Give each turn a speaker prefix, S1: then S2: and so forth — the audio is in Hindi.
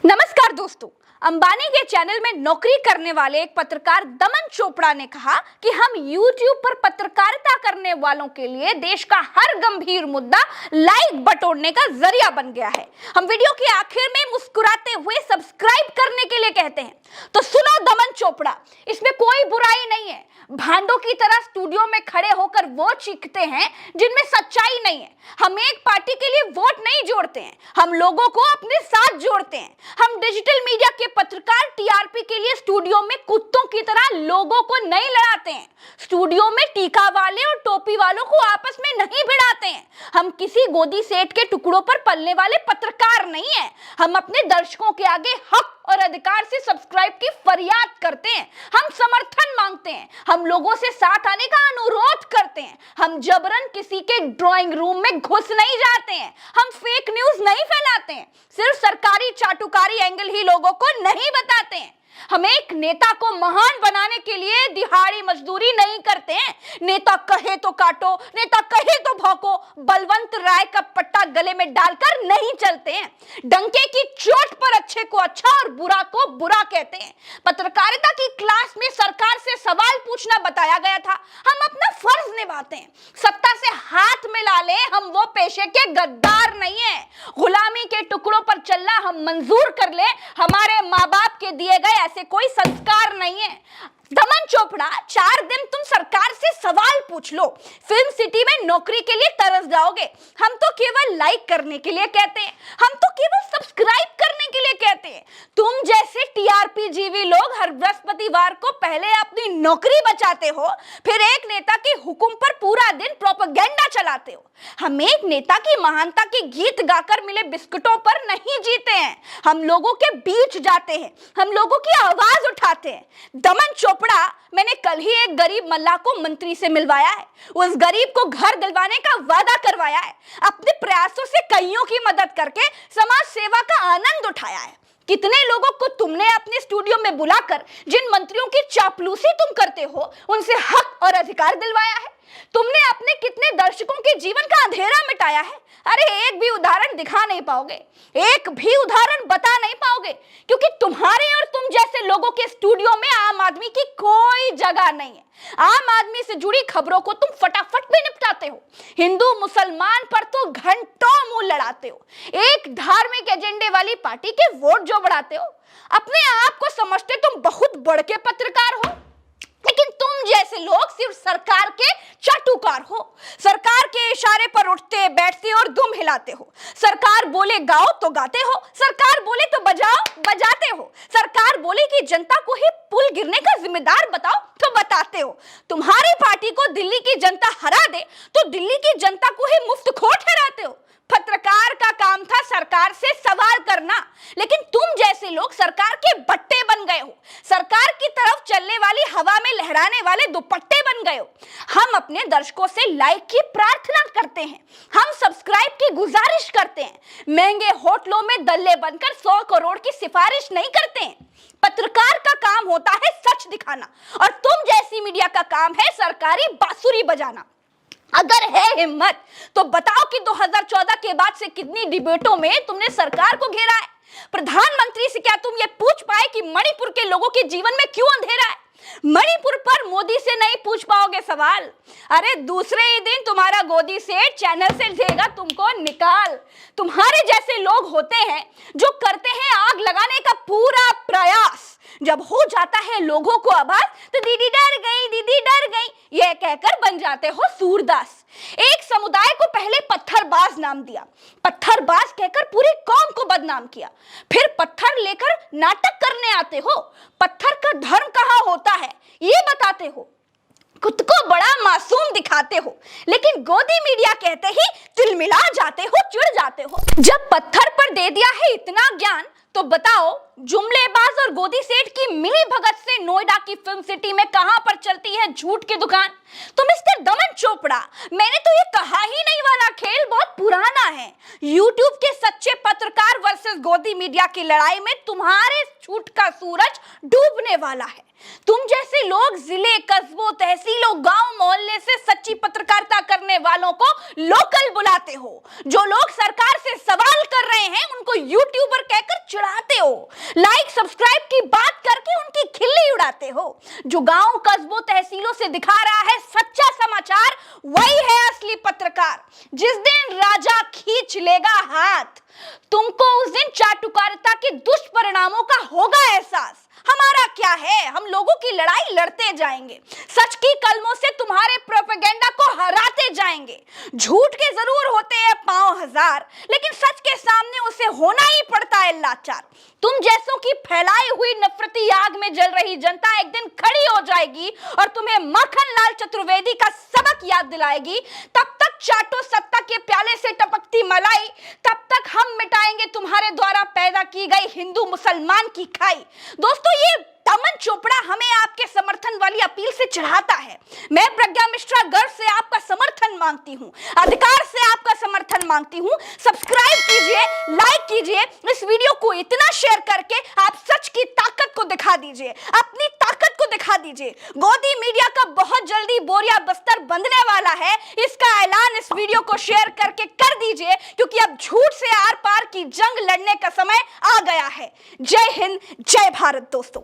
S1: नमस्कार दोस्तों, अंबानी के चैनल में नौकरी करने वाले एक पत्रकार दमन चोपड़ा ने कहा कि हम YouTube पर पत्रकारिता करने वालों के लिए देश का हर गंभीर मुद्दा लाइक बटोरने का जरिया बन गया है। हम वीडियो के आखिर में मुस्कुराते हुए सब्सक्राइब करने के लिए कहते हैं। तो सुनो दमन चोपड़ा, इसमें कोई बुराई नहीं है। भांडों की तरह स्टूडियो में खड़े होकर वो चीखते हैं जिनमें सच्चाई नहीं है। हम एक पार्टी के लिए वोट नहीं जोड़ते हैं, हम लोगों को अपने साथ जोड़ते हैं। हम डिजिटल मीडिया के पत्रकार टीआरपी के लिए स्टूडियो में कुत्तों की तरह लोगों को नहीं लड़ाते हैं। स्टूडियो में टीका वाले और टोपी वालों को आपस में नहीं भिड़ाते हैं। हम किसी गोदी सेठ के टुकड़ों पर पलने वाले पत्रकार नहीं हैं। हम अपने दर्शकों के आगे हक और अधिकार से सब्सक्राइब की फरियाद करते हैं। हम समर्थन मांगते हैं, हम लोगों से साथ आने का अनुरोध करते हैं। हम जबरन किसी के ड्राइंग रूम में घुस नहीं जाते हैं। हम फेक न्यूज नहीं फैलाते हैं, सिर्फ सरकारी चाटुकारी एंगल ही लोगों को नहीं बताते हैं। हम एक नेता को महान बनाने के लिए दिहाड़ी मजदूरी नहीं करते हैं। नेता कहे तो काटो, नेता कहे तो भौंको, बलवंत राय का पट्टा गले में डालकर नहीं चलते हैं। डंके की चोट पर अच्छे को अच्छा और बुरा को बुरा कहते हैं। पत्रकारिता की क्लास में सरकार से सवाल पूछना बताया गया था, हम अपना फर्ज निभाते हैं। सत्ता से हाथ मिला ले, हम वो पेशे के गद्दार नहीं है। गुलामी के टुकड़ों पर चलना हम मंजूर कर ले, हमारे माँ बाप के दिए गए ऐसे कोई संस्कार नहीं है। दमन चोपड़ा, 4 दिन तुम सरकार से सवाल पूछ लो, फिल्म सिटी में नौकरी के लिए तरस जाओगे। हम तो केवल लाइक करने के लिए कहते हैं, हम तो केवल सब्सक्राइब करने के लिए कहते हैं। तुम जैसे टीआरपी जीवी लोग हर बृहस्पतिवार को पहले अपनी नौकरी बचाते हो, फिर एक नेता के हुक्म पर पूरा दिन प्रोपेगेंडा चलाते हो। हम एक नेता की महानता के गीत गाकर मिले बिस्कुटों पर नहीं जीते हैं। हम लोगों के बीच जाते हैं, हम लोगों की आवाज उठाते हैं। दमन चोपड़ा, मैंने कल ही एक गरीब मल्लाह को मंत्री से मिलवाया है, उस गरीब को घर दिलवाने का वादा करवाया है, अपने प्रयासों से कईयों की मदद करके समाज सेवा का आनंद उठाया है। कितने लोगों को तुमने अपने स्टूडियो में बुलाकर जिन मंत्रियों की चापलूसी तुम करते हो उनसे हक और अधिकार दिलवाया है। तुमने अपने कितने दर्शकों के जीवन का अंधेरा मिटाया है। अरे एक भी उदाहरण दिखा नहीं पाओगे, एक भी उदाहरण बता नहीं पाओगे, क्योंकि तुम्हारे और तुम जैसे लोगों के स्टूडियो में आम आदमी की कोई जगह नहीं है। आम आदमी से जुड़ी खबरों को तुम फटाफट में निपटाते हो। हिंदू मुसलमान पर तो घंटों मुंह लड़ाते हो। एक धार्मिक एजेंडे वाली पार्टी के वोट जो बढ़ाते हो। अपने आप को समझते तुम बहुत बड़े के पत्रकार हो, लेकिन तुम जैसे लोग सिर्फ सरकार के चाटुकार हो। सरकार के इशारे पर उठते बैठते और दुम हिलाते हो। सरकार बोले गाओ तो गाते हो, सरकार बोले तो बजाओ बजाते हो। सरकार बोले कि जनता को ही पुल गिरने का जिम्मेदार बताओ तो बताते हो। तुम्हारी पार्टी को दिल्ली की जनता हरा दे तो दिल्ली की जनता को ही मुफ्तखोर ठहराते हो। पत्रकार का काम था सरकार से सवाल करना, लेकिन तुम जैसे लोग सरकार के बट्टे बन गए हो। सरकार की तरफ चलने वाली हवा में लहराने वाले दुपट्टे बन गए हो। हम अपने दर्शकों से लाइक की प्रार्थना करते हैं, हम सब्सक्राइब की गुजारिश करते हैं, महंगे होटलों में दल्ले बनकर 100 करोड़ की सिफारिश नहीं करते हैं। पत्रकार का काम होता है सच दिखाना, और तुम जैसी मीडिया का काम है सरकारी बांसुरी बजाना। अगर है हिम्मत तो बताओ कि 2014 के बाद से कितनी डिबेटों में तुमने सरकार को घेरा है। प्रधानमंत्री से क्या तुम ये पूछ पाए कि मणिपुर के लोगों के जीवन में क्यों अंधेरा है? मणिपुर पर मोदी से नहीं पूछ पाओगे सवाल। अरे दूसरे ही दिन तुम्हारा गोदी सेठ चैनल से देगा तुमको निकाल। तुम्हारे जैसे लोग होते हैं जो करते हैं आग लगाने का पूरा प्रयास, जब हो जाता है लोगों को आवाज तो दीदी डर गई, दीदी डर गई ये कहकर बन जाते हो सूरदास। एक समुदाय को पहले पत्थरबाज नाम दिया, पत्थरबाज कहकर पूरी कौम को बदनाम किया, फिर पत्थर लेकर नाटक करने आते हो। पत्थर का धर्म कहाँ होता है ये बताते हो, खुद को बड़ा मासूम दिखाते हो, लेकिन गोदी मीडिया कहते ही तिलमिला जाते हो, चिढ़ जाते हो। जब पत्थर पर दे दिया है इतना ज्ञान तो बताओ जुमलेबाज और गोदी सेठ की मिली भगत से नोएडा की फिल्म सिटी में कहां पर चलती है झूठ की दुकान। तो मिस्टर दमन चोपड़ा, मैंने तो ये कहा ही नहीं वाला खेल बहुत पुराना है। यूट्यूब के सच्चे पत्रकार वर्सेस गोदी मीडिया की लड़ाई में तुम्हारे झूठ का सूरज डूबने वाला है। तुम जैसे लोग जिले, कस्बों, तहसीलों, गांव, मोहल्ले से सच्ची पत्रकारिता करने वालों को लोकल बुलाते हो। जो लोग सरकार से सवाल कर रहे हैं उनको यूट्यूबर कहकर चिढ़ाते हो। लाइक सब्सक्राइब की बात करके उनकी खिल्ली उड़ाते हो। जो गांव, कस्बों, तहसीलों से दिखा रहा है सच्चा समाचार, वही है असली पत्रकार। जिस दिन राजा खींच लेगा हाथ, तुमको उस दिन चाटुकारिता के दुष्परिणामों का होगा एहसास। हमारा क्या है, हम लोगों की लड़ाई लड़ते जाएंगे, सच की कलमों से तुम्हारे प्रोपेगेंडा को हराते जाएंगे। झूठ के जरूर होते हैं पांव हजार, लेकिन सच के सामने उसे होना ही पड़ता है लाचार। तुम जैसों की फैलाई हुई नफरती आग में जल रही जनता एक दिन खड़ी हो जाएगी और तुम्हें मक्खन लाल चतुर्वेदी का सबक याद दिलाएगी। तब तक चाटो सत्ता के प्याले से टपकती मलाई, तब तक हम मिटाएंगे तुम्हारे द्वारा पैदा की गई हिंदू मुसलमान की खाई। दोस्तों, ये दमन चोपड़ा हमें आपके समर्थन वाली अपील से चिढ़ाता है। मैं प्रज्ञा मिश्रा गर्व से आपका समर्थन मांगती हूं, अधिकार से आपका समर्थन मांगती हूं। सब्सक्राइब कीजिए, लाइक कीजिए, इस वीडियो को इतना शेयर करके आप सच की ताकत को दिखा दीजिए, अपनी ताकत को दिखा दीजिए। गोदी मीडिया का बहुत जल्दी बोरिया बस्तर बंधने वाला है, इसका ऐलान इस वीडियो को शेयर करके कर दीजिए, क्योंकि अब झूठ से आर पार की जंग लड़ने का समय आ गया है। जय हिंद, जय भारत दोस्तों।